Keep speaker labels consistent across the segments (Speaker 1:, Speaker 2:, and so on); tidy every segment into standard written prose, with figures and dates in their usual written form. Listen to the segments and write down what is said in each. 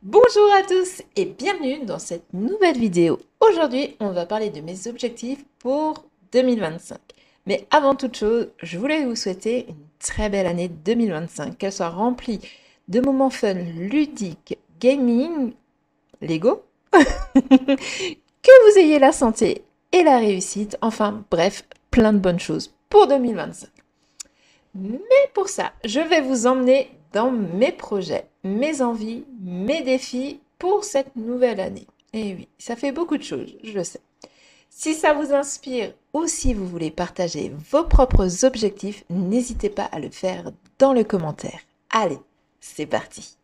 Speaker 1: Bonjour à tous et bienvenue dans cette nouvelle vidéo. Aujourd'hui, on va parler de mes objectifs pour 2025. Mais avant toute chose, je voulais vous souhaiter une très belle année 2025, qu'elle soit remplie de moments fun, ludiques, gaming, Lego, que vous ayez la santé et la réussite, enfin bref, plein de bonnes choses pour 2025. Mais pour ça, je vais vous emmener dans mes projets, mes envies, mes défis pour cette nouvelle année. Et oui, ça fait beaucoup de choses, je le sais. Si ça vous inspire ou si vous voulez partager vos propres objectifs, n'hésitez pas à le faire dans le commentaire. Allez, c'est parti.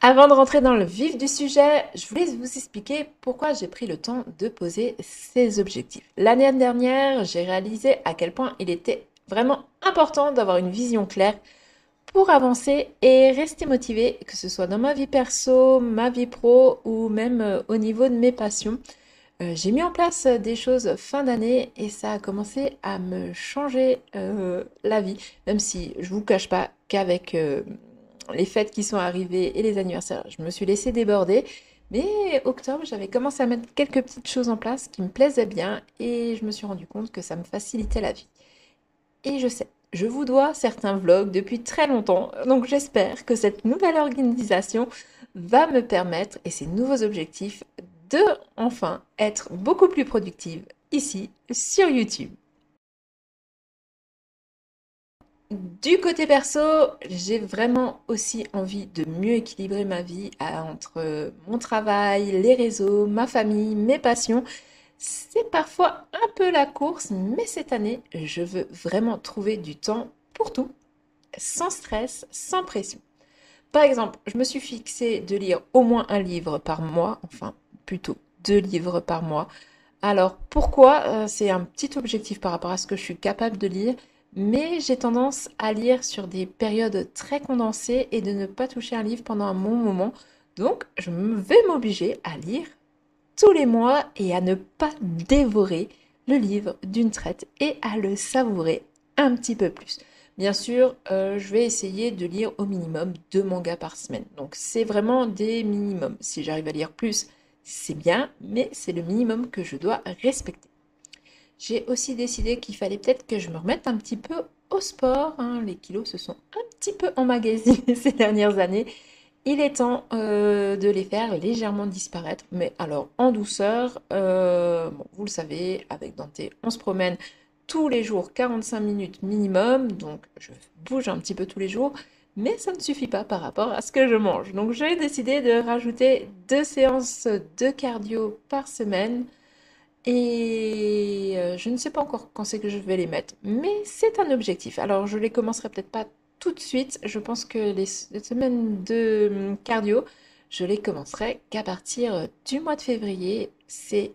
Speaker 1: Avant de rentrer dans le vif du sujet, je voulais vous expliquer pourquoi j'ai pris le temps de poser ces objectifs. L'année dernière, j'ai réalisé à quel point il était vraiment important d'avoir une vision claire pour avancer et rester motivé, que ce soit dans ma vie perso, ma vie pro ou même au niveau de mes passions. J'ai mis en place des choses fin d'année et ça a commencé à me changer la vie, même si je vous cache pas qu'avec les fêtes qui sont arrivées et les anniversaires, je me suis laissée déborder. Mais octobre, j'avais commencé à mettre quelques petites choses en place qui me plaisaient bien et je me suis rendu compte que ça me facilitait la vie. Et je sais, je vous dois certains vlogs depuis très longtemps, donc j'espère que cette nouvelle organisation va me permettre, et ces nouveaux objectifs, de enfin être beaucoup plus productive ici sur YouTube. Du côté perso, j'ai vraiment aussi envie de mieux équilibrer ma vie entre mon travail, les réseaux, ma famille, mes passions. C'est parfois un peu la course, mais cette année, je veux vraiment trouver du temps pour tout, sans stress, sans pression. Par exemple, je me suis fixé de lire au moins un livre par mois, enfin plutôt 2 livres par mois. Alors pourquoi? C'est un petit objectif par rapport à ce que je suis capable de lire, mais j'ai tendance à lire sur des périodes très condensées et de ne pas toucher un livre pendant un bon moment. Donc je vais m'obliger à lire tous les mois et à ne pas dévorer le livre d'une traite et à le savourer un petit peu plus. Bien sûr, je vais essayer de lire au minimum 2 mangas par semaine. Donc c'est vraiment des minimums. Si j'arrive à lire plus, c'est bien, mais c'est le minimum que je dois respecter. J'ai aussi décidé qu'il fallait peut-être que je me remette un petit peu au sport, hein. Les kilos se sont un petit peu emmagasinés ces dernières années. Il est temps de les faire légèrement disparaître, mais alors en douceur. Bon, vous le savez, avec Dante, on se promène tous les jours 45 minutes minimum, donc je bouge un petit peu tous les jours, mais ça ne suffit pas par rapport à ce que je mange. Donc j'ai décidé de rajouter 2 séances de cardio par semaine, et je ne sais pas encore quand c'est que je vais les mettre, mais c'est un objectif. Alors je les commencerai peut-être pas tout de suite. Je pense que les semaines de cardio, je les commencerai qu'à partir du mois de février. C'est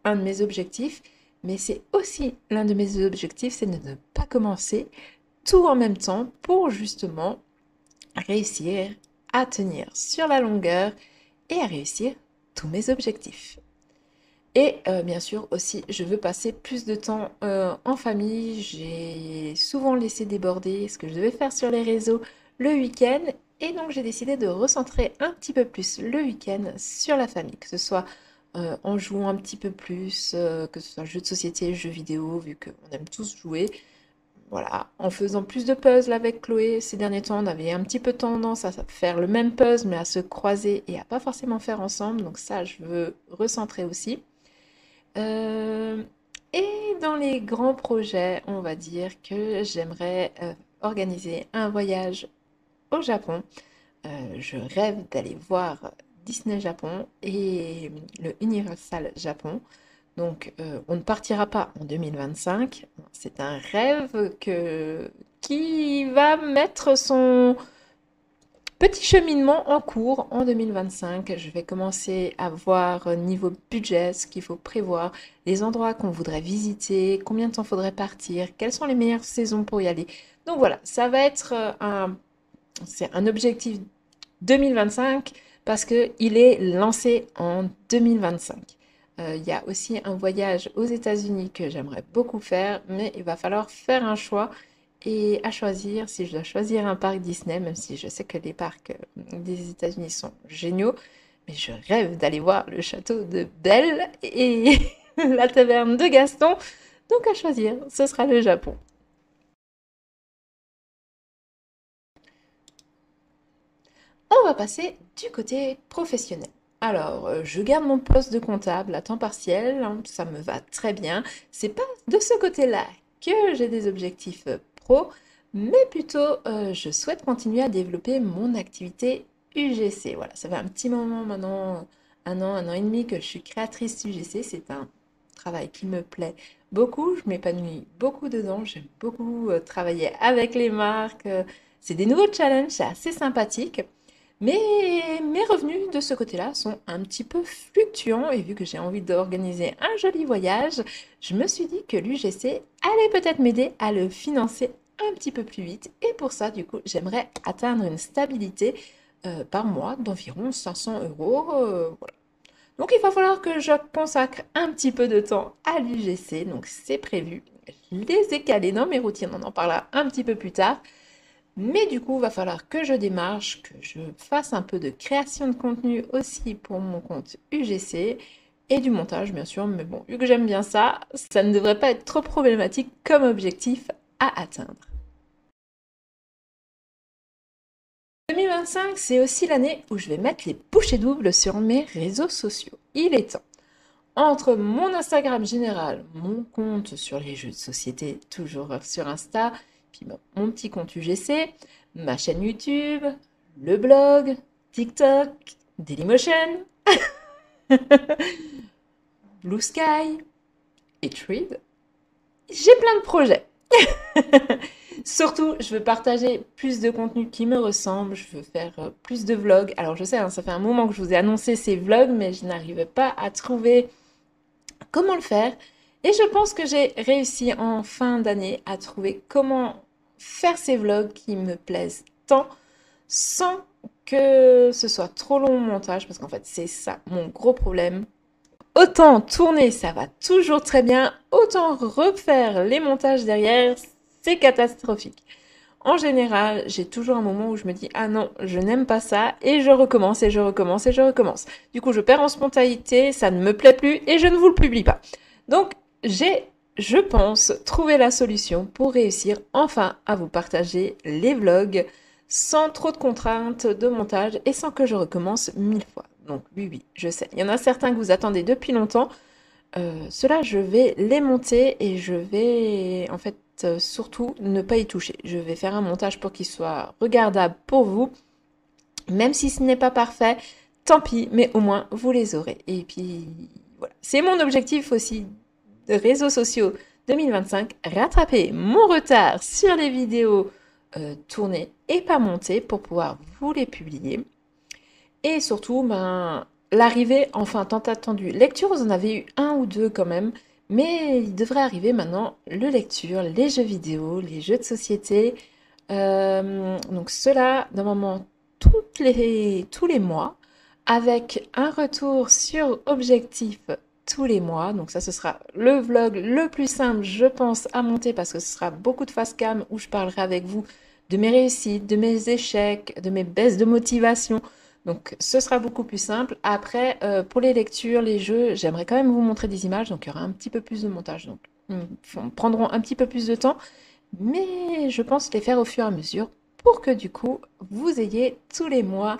Speaker 1: un de mes objectifs, mais c'est aussi l'un de mes objectifs, c'est de ne pas commencer tout en même temps pour justement réussir à tenir sur la longueur et à réussir tous mes objectifs. Et bien sûr aussi, je veux passer plus de temps en famille. J'ai souvent laissé déborder ce que je devais faire sur les réseaux le week-end. Et donc j'ai décidé de recentrer un petit peu plus le week-end sur la famille, que ce soit en jouant un petit peu plus, que ce soit jeux de société, jeux vidéo, vu qu'on aime tous jouer. Voilà, en faisant plus de puzzles avec Chloé ces derniers temps, on avait un petit peu tendance à faire le même puzzle, mais à se croiser et à pas forcément faire ensemble. Donc ça, je veux recentrer aussi. Euh, et dans les grands projets, on va dire que j'aimerais organiser un voyage au Japon. Je rêve d'aller voir Disney Japon et le Universal Japon. Donc, on ne partira pas en 2025. C'est un rêve qui va mettre son, petit cheminement en cours en 2025. Je vais commencer à voir niveau budget ce qu'il faut prévoir, les endroits qu'on voudrait visiter, combien de temps faudrait partir, quelles sont les meilleures saisons pour y aller. Donc voilà, ça va être c'est un objectif 2025 parce qu'il est lancé en 2025. Il y a aussi un voyage aux États-Unis que j'aimerais beaucoup faire, mais il va falloir faire un choix. Et à choisir, si je dois choisir un parc Disney, même si je sais que les parcs des États-Unis sont géniaux, mais je rêve d'aller voir le château de Belle et la taverne de Gaston. Donc à choisir, ce sera le Japon. On va passer du côté professionnel. Alors, je garde mon poste de comptable à temps partiel, hein, ça me va très bien. C'est pas de ce côté-là que j'ai des objectifs pro, mais plutôt je souhaite continuer à développer mon activité UGC. Voilà, ça fait un petit moment maintenant, un an et demi que je suis créatrice UGC. C'est un travail qui me plaît beaucoup, je m'épanouis beaucoup dedans, j'aime beaucoup travailler avec les marques. C'est des nouveaux challenges, c'est assez sympathique. Mais mes revenus de ce côté-là sont un petit peu fluctuants et vu que j'ai envie d'organiser un joli voyage, je me suis dit que l'UGC allait peut-être m'aider à le financer un petit peu plus vite. Et pour ça, du coup, j'aimerais atteindre une stabilité par mois d'environ 500 euros. Voilà. Donc il va falloir que je consacre un petit peu de temps à l'UGC. Donc c'est prévu. Je les ai calés dans mes routines. On en parlera un petit peu plus tard. Mais du coup, il va falloir que je démarche, que je fasse un peu de création de contenu aussi pour mon compte UGC et du montage, bien sûr. Mais bon, vu que j'aime bien ça, ça ne devrait pas être trop problématique comme objectif à atteindre. 2025, c'est aussi l'année où je vais mettre les bouchées doubles sur mes réseaux sociaux. Il est temps. Entre mon Instagram général, mon compte sur les jeux de société, toujours sur Insta, puis mon petit compte UGC, ma chaîne YouTube, le blog, TikTok, Dailymotion, Blue Sky et Thread, j'ai plein de projets. Surtout, je veux partager plus de contenu qui me ressemble, je veux faire plus de vlogs. Alors je sais, hein, ça fait un moment que je vous ai annoncé ces vlogs, mais je n'arrivais pas à trouver comment le faire. Et je pense que j'ai réussi en fin d'année à trouver comment faire ces vlogs qui me plaisent tant sans que ce soit trop long au montage, parce qu'en fait c'est ça mon gros problème. Autant tourner, ça va toujours très bien, autant refaire les montages derrière, c'est catastrophique. En général, j'ai toujours un moment où je me dis ah non, je n'aime pas ça et je recommence et je recommence et je recommence. Du coup, je perds en spontanéité, ça ne me plaît plus et je ne vous le publie pas. Donc, j'ai, je pense, trouvé la solution pour réussir enfin à vous partager les vlogs sans trop de contraintes de montage et sans que je recommence 1000 fois. Donc oui, oui, je sais. Il y en a certains que vous attendez depuis longtemps. Ceux-là, je vais les monter et je vais en fait surtout ne pas y toucher. Je vais faire un montage pour qu'il soit regardable pour vous, même si ce n'est pas parfait. Tant pis, mais au moins vous les aurez. Et puis voilà, c'est mon objectif aussi de réseaux sociaux 2025, rattraper mon retard sur les vidéos tournées et pas montées pour pouvoir vous les publier. Et surtout, ben, l'arrivée, enfin tant attendue. Lecture, vous en avez eu un ou deux quand même, mais il devrait arriver maintenant le lecture, les jeux vidéo, les jeux de société. Donc cela, normalement, tous les mois, avec un retour sur objectif tous les mois. Donc ça, ce sera le vlog le plus simple, je pense, à monter parce que ce sera beaucoup de face cam où je parlerai avec vous de mes réussites, de mes échecs, de mes baisses de motivation. Donc, ce sera beaucoup plus simple. Après, pour les lectures, les jeux, j'aimerais quand même vous montrer des images, donc il y aura un petit peu plus de montage. Donc, prendront un petit peu plus de temps, mais je pense les faire au fur et à mesure pour que du coup, vous ayez tous les mois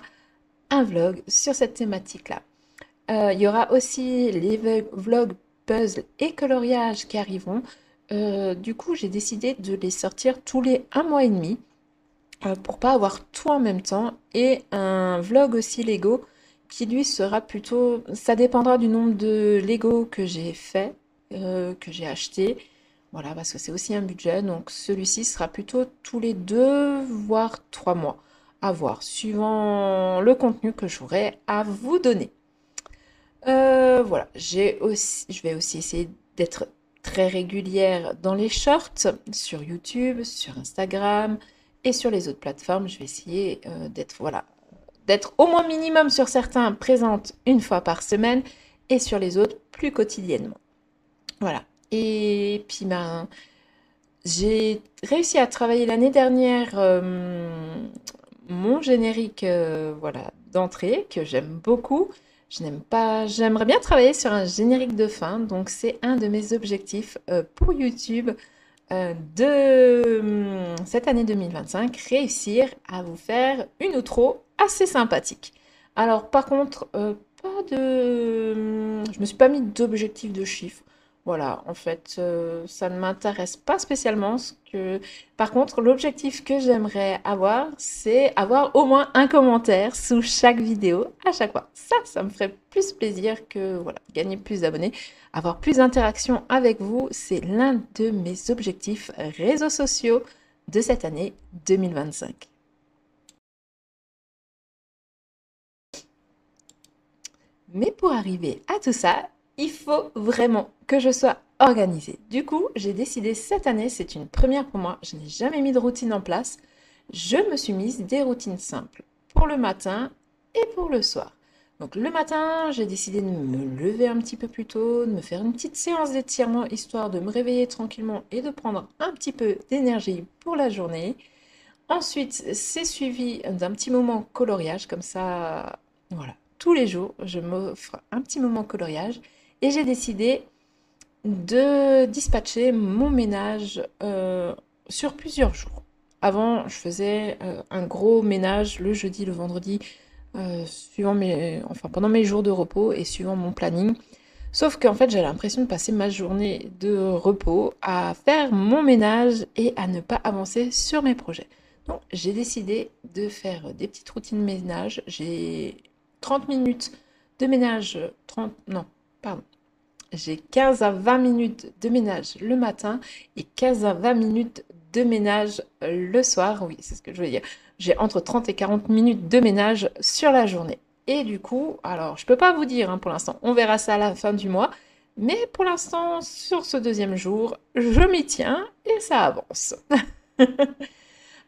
Speaker 1: un vlog sur cette thématique-là. Il y aura aussi les vlogs puzzle et coloriage qui arriveront. Du coup, j'ai décidé de les sortir tous les un mois et demi pour pas avoir tout en même temps et un vlog aussi Lego qui lui sera plutôt, ça dépendra du nombre de Lego que j'ai fait, que j'ai acheté, voilà parce que c'est aussi un budget donc celui-ci sera plutôt tous les 2 voire 3 mois à voir suivant le contenu que j'aurai à vous donner. Voilà, je vais aussi essayer d'être très régulière dans les shorts sur YouTube, sur Instagram et sur les autres plateformes. Je vais essayer d'être voilà, d'être au moins minimum sur certains présente une fois par semaine et sur les autres plus quotidiennement. Voilà. Et puis ben, j'ai réussi à travailler l'année dernière mon générique voilà, d'entrée que j'aime beaucoup. Je n'aime pas, j'aimerais bien travailler sur un générique de fin, donc c'est un de mes objectifs pour YouTube de cette année 2025, réussir à vous faire une outro assez sympathique. Alors par contre, pas de... Je me suis pas mis d'objectif de chiffre. Voilà, en fait, ça ne m'intéresse pas spécialement. Par contre, l'objectif que j'aimerais avoir, c'est avoir au moins un commentaire sous chaque vidéo à chaque fois. Ça me ferait plus plaisir que voilà, gagner plus d'abonnés. Avoir plus d'interactions avec vous, c'est l'un de mes objectifs réseaux sociaux de cette année 2025. Mais pour arriver à tout ça, il faut vraiment que je sois organisée. Du coup, j'ai décidé cette année, c'est une première pour moi, je n'ai jamais mis de routine en place. Je me suis mise des routines simples pour le matin et pour le soir. Donc le matin, j'ai décidé de me lever un petit peu plus tôt, de me faire une petite séance d'étirement histoire de me réveiller tranquillement et de prendre un petit peu d'énergie pour la journée. Ensuite, c'est suivi d'un petit moment coloriage, comme ça, voilà. Tous les jours, je m'offre un petit moment coloriage et j'ai décidé de dispatcher mon ménage sur plusieurs jours. Avant, je faisais un gros ménage le jeudi, le vendredi, enfin, pendant mes jours de repos et suivant mon planning. Sauf qu'en fait, j'ai l'impression de passer ma journée de repos à faire mon ménage et à ne pas avancer sur mes projets. Donc, j'ai décidé de faire des petites routines ménage. J'ai 30 minutes de ménage, 30, non, pardon. J'ai 15 à 20 minutes de ménage le matin et 15 à 20 minutes de ménage le soir. Oui, c'est ce que je veux dire. J'ai entre 30 et 40 minutes de ménage sur la journée. Et du coup, alors je peux pas vous dire pour l'instant, on verra ça à la fin du mois. Mais pour l'instant, sur ce deuxième jour, je m'y tiens et ça avance.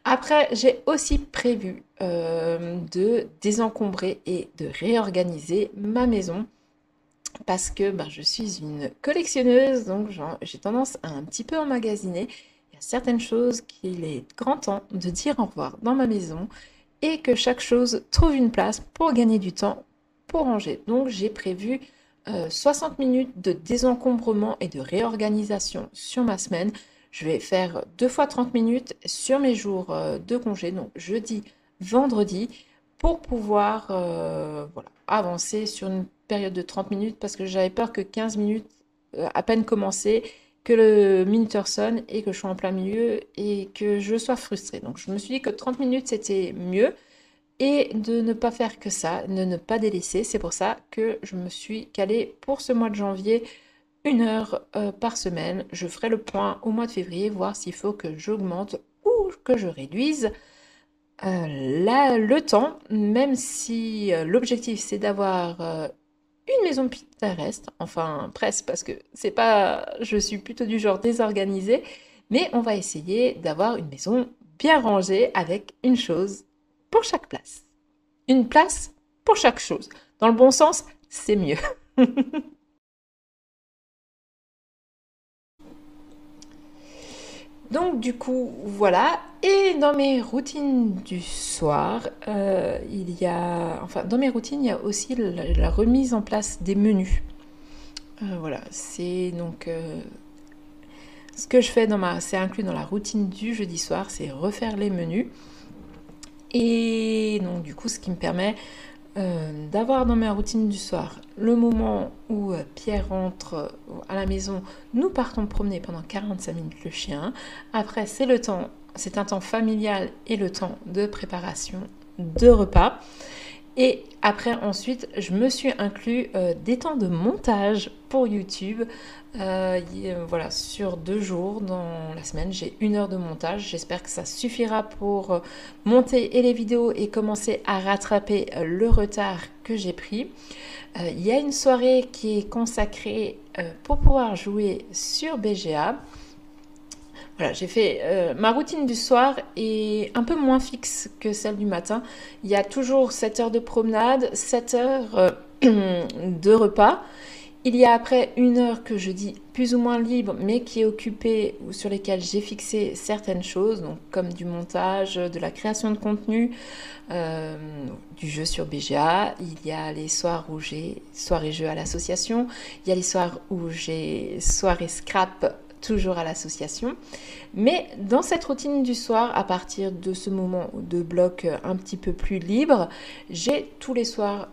Speaker 1: Après, j'ai aussi prévu de désencombrer et de réorganiser ma maison parce que ben, je suis une collectionneuse, donc j'ai tendance à un petit peu emmagasiner. Il y a certaines choses qu'il est grand temps de dire au revoir dans ma maison et que chaque chose trouve une place pour gagner du temps pour ranger. Donc j'ai prévu 60 minutes de désencombrement et de réorganisation sur ma semaine. Je vais faire 2 fois 30 minutes sur mes jours de congé, donc jeudi, vendredi, pour pouvoir voilà, avancer sur une période de 30 minutes parce que j'avais peur que 15 minutes, à peine commencé, que le minuteur sonne et que je sois en plein milieu et que je sois frustrée. Donc je me suis dit que 30 minutes c'était mieux et de ne pas faire que ça, de ne pas délaisser. C'est pour ça que je me suis calée pour ce mois de janvier 1 heure par semaine. Je ferai le point au mois de février, voir s'il faut que j'augmente ou que je réduise le temps, même si l'objectif c'est d'avoir une maison Pinterest, enfin presque, parce que c'est pas, je suis plutôt du genre désorganisé, mais on va essayer d'avoir une maison bien rangée avec une chose pour chaque place. Une place pour chaque chose. Dans le bon sens, c'est mieux. Donc du coup, voilà. Et dans mes routines du soir, enfin dans mes routines, il y a aussi la remise en place des menus. Voilà, c'est donc ce que je fais c'est inclus dans la routine du jeudi soir, c'est refaire les menus. Et donc du coup, ce qui me permet d'avoir dans ma routine du soir le moment où Pierre rentre à la maison, nous partons promener pendant 45 minutes le chien. Après, c'est un temps familial et le temps de préparation de repas. Et après, ensuite, je me suis inclus des temps de montage pour YouTube. Voilà, sur 2 jours dans la semaine, j'ai 1 heure de montage. J'espère que ça suffira pour monter et les vidéos et commencer à rattraper le retard que j'ai pris. Il y a une soirée qui est consacrée pour pouvoir jouer sur BGA. Voilà, j'ai fait ma routine du soir est un peu moins fixe que celle du matin. Il y a toujours 7 heures de promenade, 7 heures de repas. Il y a après 1 heure que je dis plus ou moins libre, mais qui est occupée ou sur lesquelles j'ai fixé certaines choses, donc comme du montage, de la création de contenu, euh, du jeu sur BGA. Il y a les soirs où j'ai soirée jeu à l'association. Il y a les soirs où j'ai soirée scrap toujours à l'association. Mais dans cette routine du soir, à partir de ce moment de bloc un petit peu plus libre, j'ai tous les soirs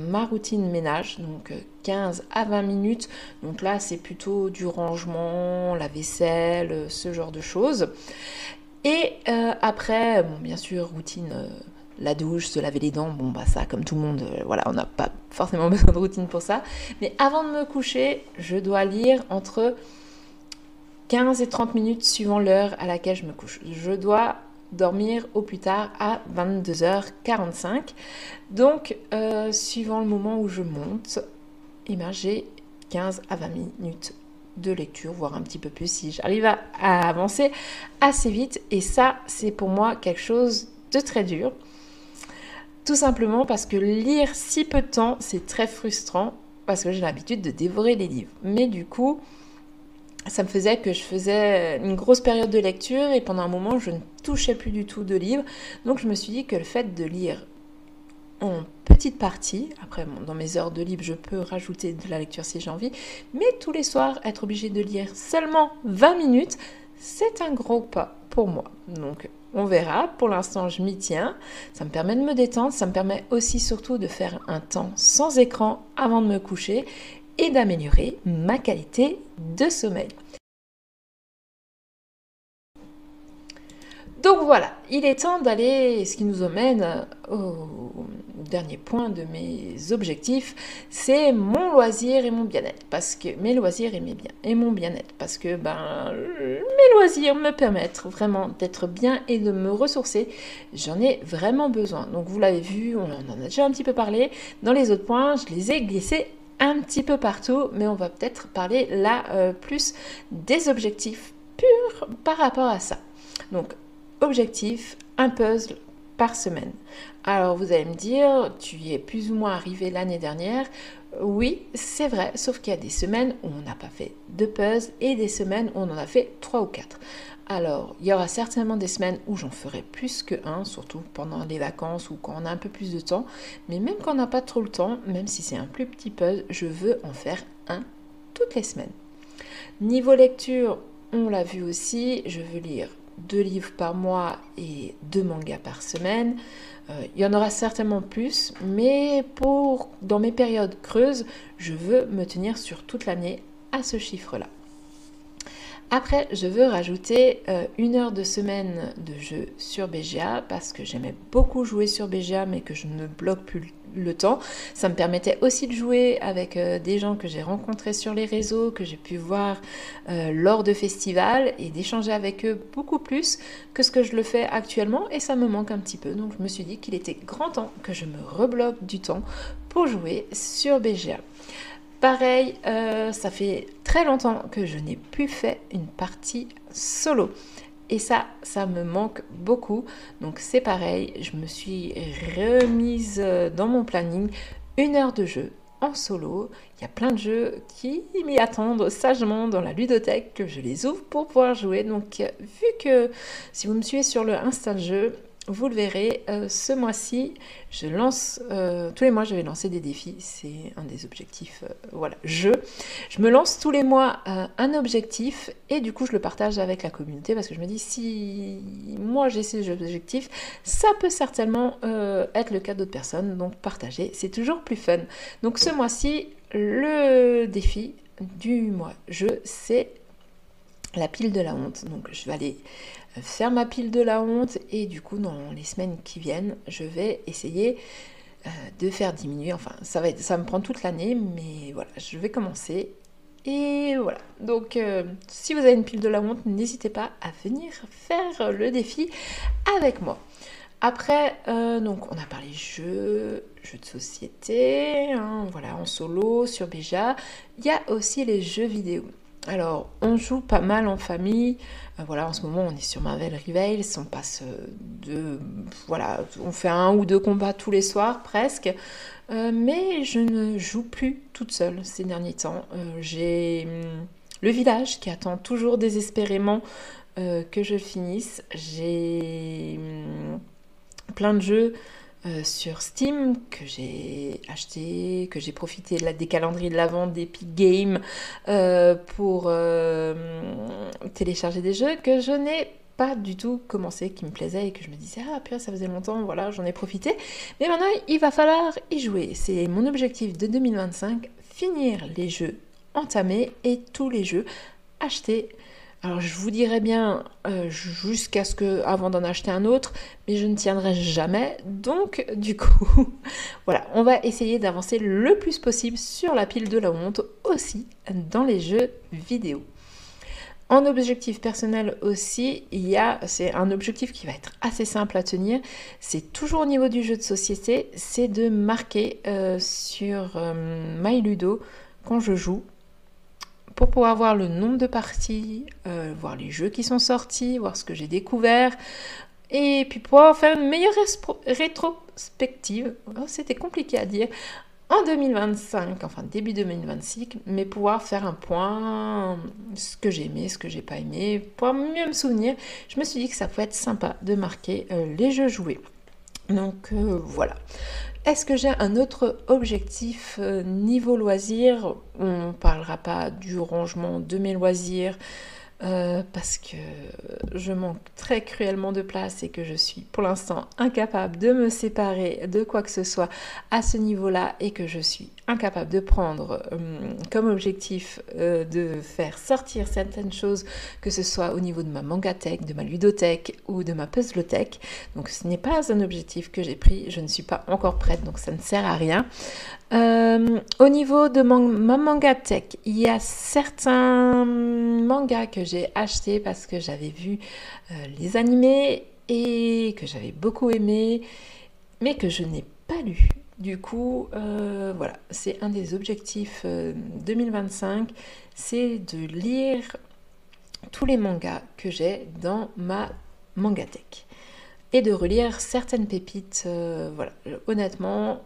Speaker 1: ma routine ménage, donc 15 à 20 minutes. Donc là, c'est plutôt du rangement, la vaisselle, ce genre de choses. Et après, bon, bien sûr, routine, la douche, se laver les dents, bon, bah ça, comme tout le monde, voilà, on n'a pas forcément besoin de routine pour ça. Mais avant de me coucher, je dois lire entre 15 et 30 minutes suivant l'heure à laquelle je me couche. Je dois dormir au plus tard à 22h45. Donc, suivant le moment où je monte, eh ben, j'ai 15 à 20 minutes de lecture, voire un petit peu plus si j'arrive à avancer assez vite. Et ça, c'est pour moi quelque chose de très dur. Tout simplement parce que lire si peu de temps, c'est très frustrant parce que j'ai l'habitude de dévorer les livres. Mais du coup, ça me faisait que je faisais une grosse période de lecture et pendant un moment, je ne touchais plus du tout de livres. Donc je me suis dit que le fait de lire en petite partie, après bon, dans mes heures de libre, je peux rajouter de la lecture si j'ai envie, mais tous les soirs, être obligé de lire seulement 20 minutes, c'est un gros pas pour moi. Donc on verra, pour l'instant je m'y tiens, ça me permet de me détendre, ça me permet aussi surtout de faire un temps sans écran avant de me coucher et d'améliorer ma qualité de sommeil. Donc voilà, il est temps d'aller, ce qui nous emmène au dernier point de mes objectifs, c'est mon loisir et mon bien-être. Parce que mes loisirs et mon bien-être. Parce que mes loisirs me permettent vraiment d'être bien et de me ressourcer. J'en ai vraiment besoin. Donc vous l'avez vu, on en a déjà un petit peu parlé. Dans les autres points, je les ai glissés un petit peu partout, mais on va peut-être parler là plus des objectifs purs par rapport à ça. Donc, objectif, un puzzle par semaine. Alors vous allez me dire, tu y es plus ou moins arrivé l'année dernière. Oui, c'est vrai, sauf qu'il y a des semaines où on n'a pas fait de puzzle et des semaines où on en a fait 3 ou 4. Alors, il y aura certainement des semaines où j'en ferai plus que un, surtout pendant les vacances ou quand on a un peu plus de temps. Mais même quand on n'a pas trop le temps, même si c'est un plus petit puzzle, je veux en faire un toutes les semaines. Niveau lecture, on l'a vu aussi, je veux lire 2 livres par mois et 2 mangas par semaine. Il y en aura certainement plus, mais dans mes périodes creuses, je veux me tenir sur toute l'année à ce chiffre-là. Après, je veux rajouter 1 heure de semaine de jeu sur BGA parce que j'aimais beaucoup jouer sur BGA mais que je ne bloque plus le temps. Ça me permettait aussi de jouer avec des gens que j'ai rencontrés sur les réseaux, que j'ai pu voir lors de festivals et d'échanger avec eux beaucoup plus que ce que je le fais actuellement et ça me manque un petit peu. Donc je me suis dit qu'il était grand temps que je me rebloque du temps pour jouer sur BGA. Pareil, ça fait très longtemps que je n'ai plus fait une partie solo. Et ça me manque beaucoup. Donc c'est pareil, je me suis remise dans mon planning 1 heure de jeu en solo. Il y a plein de jeux qui m'y attendent sagement dans la ludothèque que je les ouvre pour pouvoir jouer. Donc vu que si vous me suivez sur le Insta Jeu, vous le verrez, ce mois-ci, je lance, tous les mois je vais lancer des défis, c'est un des objectifs, voilà, je me lance tous les mois un objectif et du coup je le partage avec la communauté parce que je me dis si moi j'ai ces objectifs, ça peut certainement être le cas d'autres personnes, donc partager, c'est toujours plus fun. Donc ce mois-ci, le défi du mois, c'est la pile de la honte, donc je vais aller faire ma pile de la honte et du coup dans les semaines qui viennent je vais essayer de faire diminuer, enfin ça me prend toute l'année mais voilà je vais commencer et voilà donc si vous avez une pile de la honte n'hésitez pas à venir faire le défi avec moi. Après donc on a parlé jeux de société hein, voilà en solo sur Béja, il y a aussi les jeux vidéo. Alors, on joue pas mal en famille. Voilà, en ce moment, on est sur Marvel Rivals. On passe voilà, on fait un ou deux combats tous les soirs, presque. Mais je ne joue plus toute seule ces derniers temps. J'ai le village qui attend toujours désespérément que je finisse. J'ai plein de jeux sur Steam que j'ai acheté, que j'ai profité des calendriers de l'Avent d'Epic Games pour télécharger des jeux que je n'ai pas du tout commencé, qui me plaisaient et que je me disais ah puis ça faisait longtemps, voilà, j'en ai profité. Mais maintenant il va falloir y jouer. C'est mon objectif de 2025, finir les jeux entamés et tous les jeux achetés. Alors je vous dirais bien jusqu'à ce que avant d'en acheter un autre, mais je ne tiendrai jamais. Donc du coup, voilà, on va essayer d'avancer le plus possible sur la pile de la honte aussi dans les jeux vidéo. En objectif personnel aussi, c'est un objectif qui va être assez simple à tenir. C'est toujours au niveau du jeu de société, c'est de marquer sur MyLudo quand je joue, pour pouvoir voir le nombre de parties, voir les jeux qui sont sortis, voir ce que j'ai découvert, et puis pouvoir faire une meilleure rétrospective, oh, c'était compliqué à dire, en 2025, enfin début 2026, mais pouvoir faire un point, ce que j'ai aimé, ce que j'ai pas aimé, pour mieux me souvenir. Je me suis dit que ça pouvait être sympa de marquer les jeux joués. Donc voilà. Est-ce que j'ai un autre objectif niveau loisirs? On ne parlera pas du rangement de mes loisirs parce que je manque très cruellement de place et que je suis pour l'instant incapable de me séparer de quoi que ce soit à ce niveau-là et que je suis incapable de prendre comme objectif de faire sortir certaines choses, que ce soit au niveau de ma mangathèque, de ma ludothèque ou de ma puzzlothèque. Donc ce n'est pas un objectif que j'ai pris, je ne suis pas encore prête, donc ça ne sert à rien. Au niveau de ma mangathèque, il y a certains mangas que j'ai achetés parce que j'avais vu les animés et que j'avais beaucoup aimé, mais que je n'ai pas lu. Du coup, voilà, c'est un des objectifs 2025, c'est de lire tous les mangas que j'ai dans ma mangathèque et de relire certaines pépites. Voilà, honnêtement,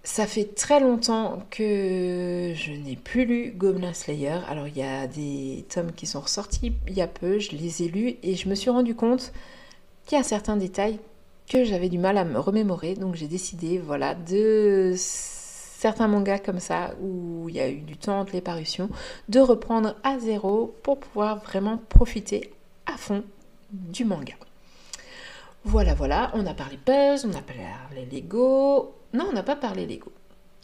Speaker 1: ça fait très longtemps que je n'ai plus lu Goblin Slayer. Alors il y a des tomes qui sont ressortis il y a peu, je les ai lus et je me suis rendu compte qu'il y a certains détails que j'avais du mal à me remémorer. Donc j'ai décidé, voilà, de certains mangas comme ça, où il y a eu du temps entre les parutions, de reprendre à zéro pour pouvoir vraiment profiter à fond du manga. Voilà, voilà, on a parlé Buzz, on a parlé Lego. Non, on n'a pas parlé Lego.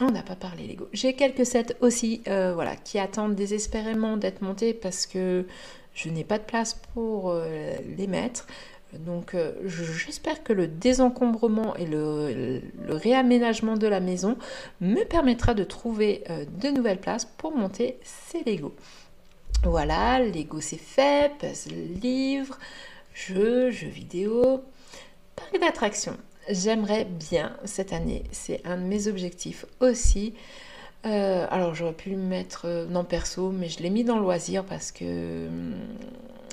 Speaker 1: On n'a pas parlé Lego. J'ai quelques sets aussi, voilà, qui attendent désespérément d'être montés parce que je n'ai pas de place pour les mettre. Donc j'espère que le désencombrement et le réaménagement de la maison me permettra de trouver de nouvelles places pour monter ces Lego. Voilà, Lego c'est fait, puzzle, livre, jeux vidéo, parc d'attractions. J'aimerais bien cette année, c'est un de mes objectifs aussi. Alors j'aurais pu le mettre non perso, mais je l'ai mis dans loisir parce que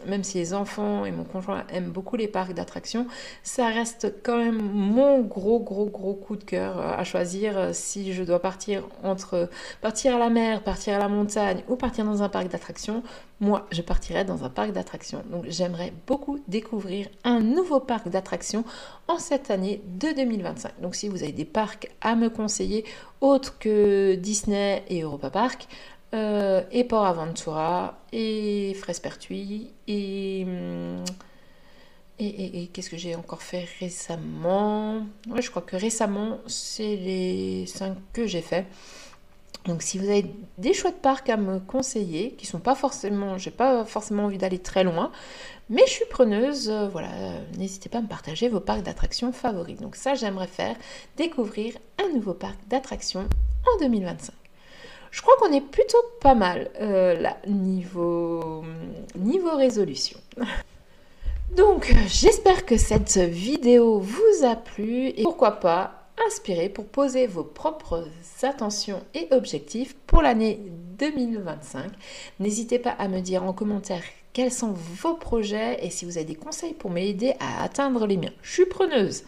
Speaker 1: même si les enfants et mon conjoint aiment beaucoup les parcs d'attractions, ça reste quand même mon gros coup de cœur à choisir si je dois partir entre partir à la mer, partir à la montagne ou partir dans un parc d'attractions. Moi, je partirais dans un parc d'attractions. Donc j'aimerais beaucoup découvrir un nouveau parc d'attractions en cette année de 2025. Donc si vous avez des parcs à me conseiller autres que Disney et Europa Park, et Port Aventura, et Frespertuis, et qu'est-ce que j'ai encore fait récemment? Ouais, je crois que récemment, c'est les 5 que j'ai fait. Donc si vous avez des chouettes parcs à me conseiller, qui sont pas forcément, j'ai pas forcément envie d'aller très loin, mais je suis preneuse, voilà, n'hésitez pas à me partager vos parcs d'attractions favoris. Donc ça, j'aimerais faire découvrir un nouveau parc d'attractions en 2025. Je crois qu'on est plutôt pas mal là, niveau résolution. Donc, j'espère que cette vidéo vous a plu et pourquoi pas inspiré pour poser vos propres intentions et objectifs pour l'année 2025. N'hésitez pas à me dire en commentaire quels sont vos projets et si vous avez des conseils pour m'aider à atteindre les miens. Je suis preneuse.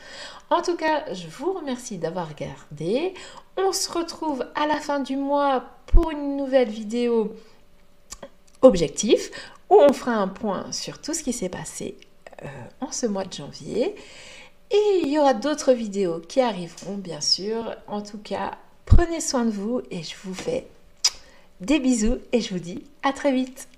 Speaker 1: En tout cas, je vous remercie d'avoir regardé. On se retrouve à la fin du mois pour une nouvelle vidéo objectif où on fera un point sur tout ce qui s'est passé en ce mois de janvier. Et il y aura d'autres vidéos qui arriveront, bien sûr. En tout cas, prenez soin de vous et je vous fais des bisous et je vous dis à très vite.